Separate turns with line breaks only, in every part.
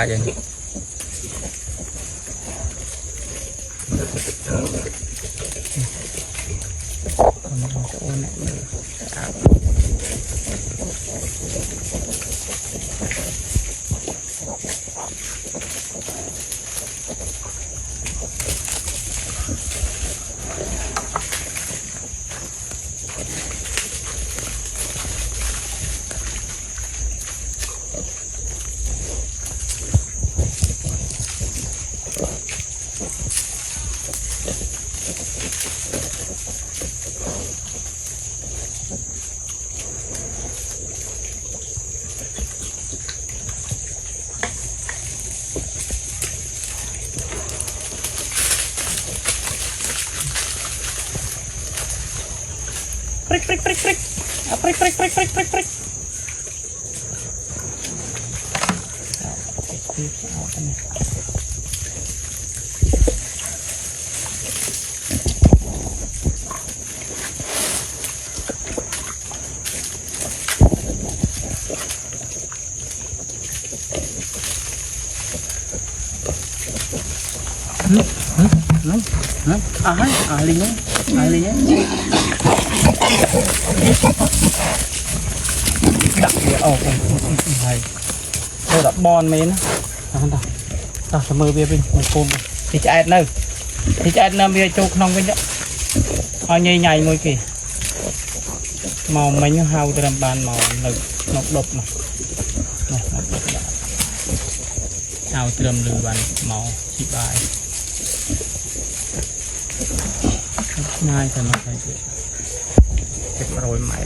vậy Prik prik prik prik. Prik prik prik prik prik prik. Linh nhé, Linh nhé. Đặt này tôi đã bon mến đó là mưa bia bình một côn thì chạy nơi thì chạy nơi bia chụp nông bên đó ao nhây nhảy môi kì màu mấy hao từ làm bàn màu nực nọc độc này hao từ làm lư bàn màu chỉ bài ngay thì nó phải chết rồi mày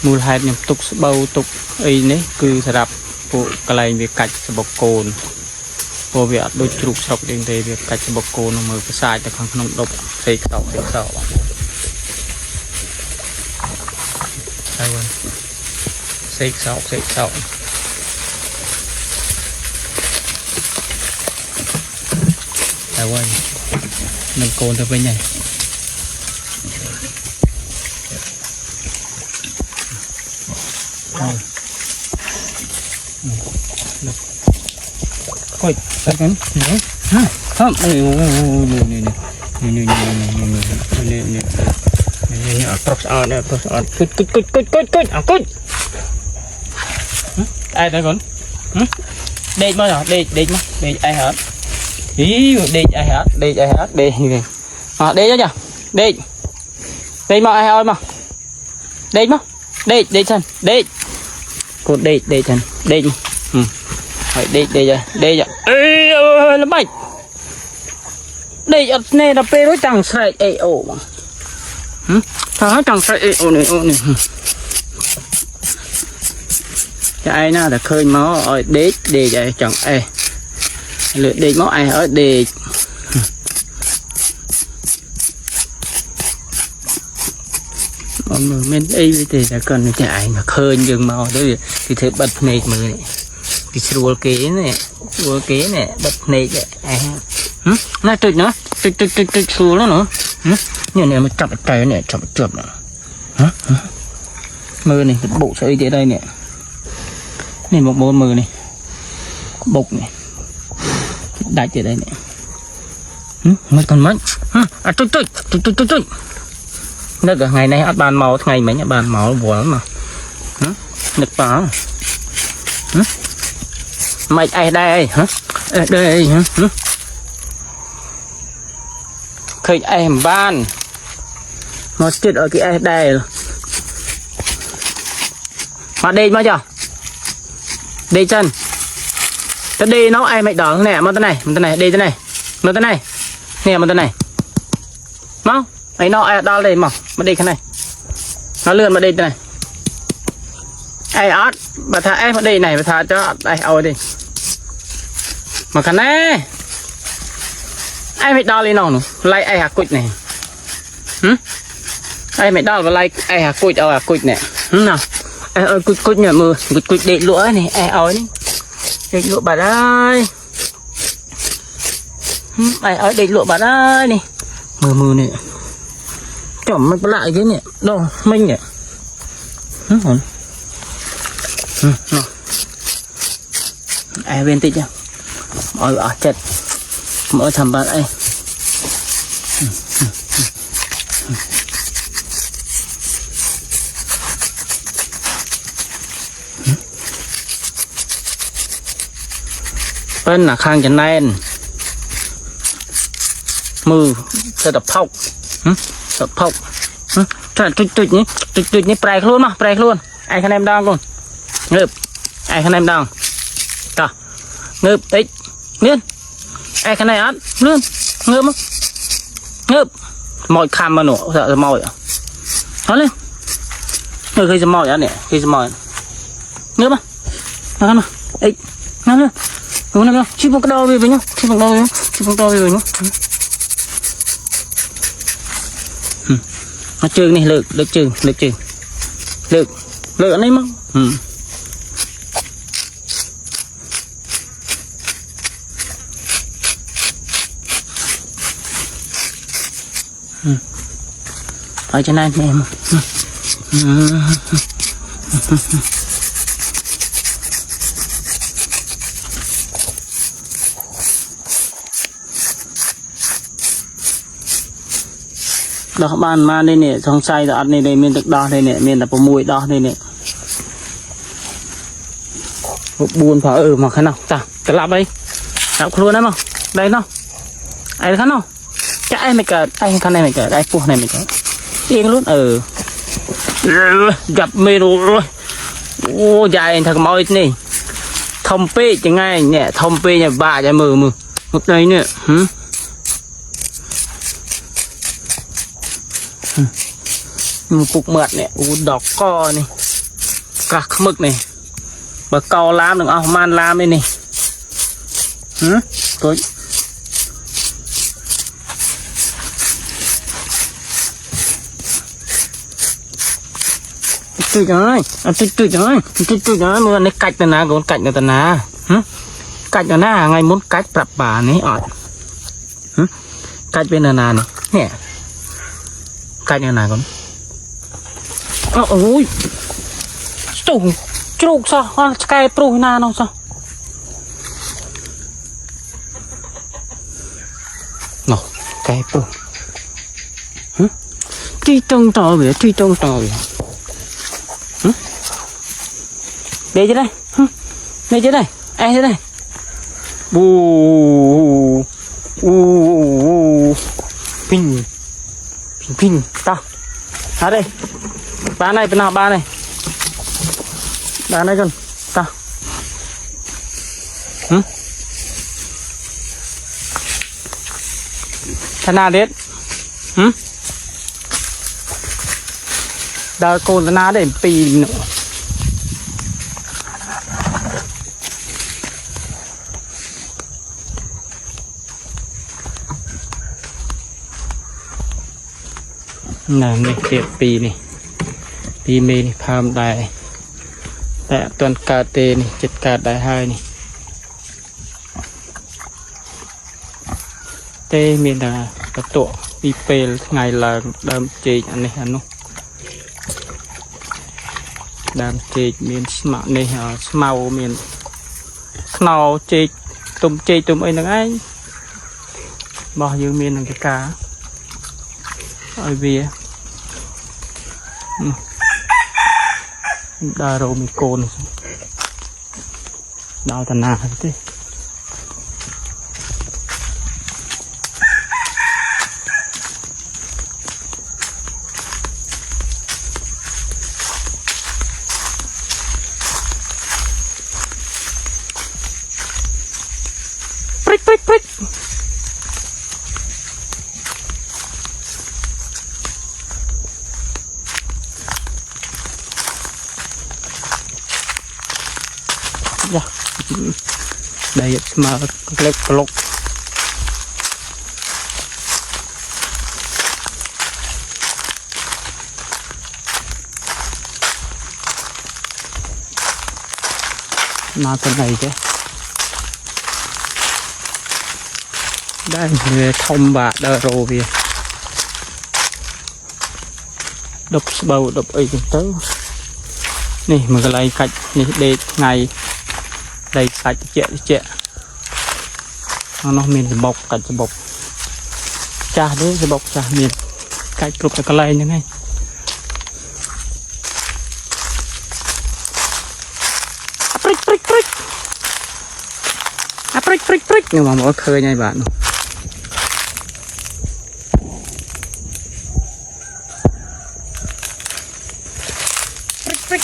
mùi hai nhầm tục bầu tục ấy nấy cứ sẽ đạp bộ cái này việc cạch sẽ bọc cồn bộ việc đôi trục sọc đến đây việc cạch sẽ bọc cồn mà cái sai tại không nông độc xây tàu đây luôn xây sọc đây luôn nâng cồn từ bên này coi cái hả không ai đây con đây mà rồi đây ai hết ý đây ai hết đây đây cho đây mà ai ơi mà đây chân đây cột đây chân đây đây rồi ê nó bạch đây ở này là pe đối chẳng sai ê ồ mà thằng chẳng sai ê ồ này cái nào là khơi máu ở để vậy chẳng ê lượt đi máu ai ở để mà men y thì là cần chạy mà khơi dừng màu đấy thì thấy bật này mà thì xua kế này bật này nó trịch nữa trịch xua nó nữa như này mà chậm trời này chậm chậm nữa mưa này bộ sợi dây đây nè này một bộ mưa này bột này đại ở đây nè mấy con mất trịch nó cả ngày nay ăn bàn màu ngày mấy nhà bàn màu buồn mà nực phá mày ai đây hả đây hả khơi em ban nó chết ở cái ai đây mà đây mà chưa đây chân cái đây nó ai mày đỏ nè mà đây đây nè mà đây này mau ấy nó ai đo đây mà đây cái này nó lươn mà đây này ai ớt bà thả em ở đây này bà thả cho đây ao đi mà cái này ai mày đo lên nào nữa lại ai hạt cụt này ai mày đo vào lại ai hạt cụt này nào ai ơi cụt nhà mưa cụt để lúa này ai ao đi để lúa bà đây ai ở đây lụa bạn ơi nè mưa nè chỏmมันlại cái nè đâu mình nè hả ai bên tích chưa mọi ở chật mỗi thầm bạn ấy bên là khang chân này mưa sẽ đập phọc tuyệt nhé prey luôn mà prey luôn ai khăn em đang con ngợp ai khăn em đang cả ngợp tích miên ai khăn này ăn luôn ngợp mọi khăm mà nổ sợ mỏi nó lên người khi mỏi ăn nè khi mỏi ngợp mà ấy nó lên đúng không chip một cái đầu về nhá chip một đầu về nhá nó trường này lực anh ấy mong ở trên này em đó bàn mà đây nè trong say đã ăn đây miền được đo đây nè miền là có mùi đo đây nè buồn phở mà cái nào ta cái lạp đây lạp luôn đấy mà đây nào ai khăn nào chạy mày cả ai khăn này mày cả ai phu này mày cả yên luôn gặp mê rồi ô dài thật mỏi nè thông pê chẳng ai nhẹ thông pê nhà bà nhà mờ một đây nè một cục mật này đỏ co này cả mực này bà co làm được không man làm đây này tôi tôi mưa này cạch tần á còn cạch tần á cạch tần á ngày muốn cạch bập bà này ọt cạch bên này nè cạch này còn ôi trục trục sao cái pro na nó sao nó cái pro truy trông tao về đây chứ đây ai thế đây bù pin ta ở đây ba này bên nào ba này con ta thằng nào đấy đào cồn thằng nào để pì nữa này này tiệt pì này pì mê này phàm đạiแต่ตอนกาเตนี่จัดการได้ให้นี่เตมีแต่ประตูปีเปลไงล่ะดามเจจอันนี้อันนู้นดามเจจมีสมาเนี่ยสมาโอมีขนาวเจจตุ่มไอ้นั่งไอ้บอกอยู่มีนั่งกาไอเบียđa rô mi côn đào tàn nà thế prích dạ đây mà lệch lục mà cái này chứ đây về thông bạc đờ rô về đập bầu đập ấy chúng tới nè mà cái này cạch nè để ngày đây sạch chẹ nó miền bọc cạch bọc cha đấy sẽ bọc cha miền cạch cục cái này như này prick nhưng mà mỗi khơi nha bạn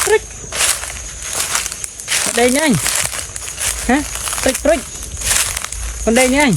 prick đây nha anh hả prick con đây nha anh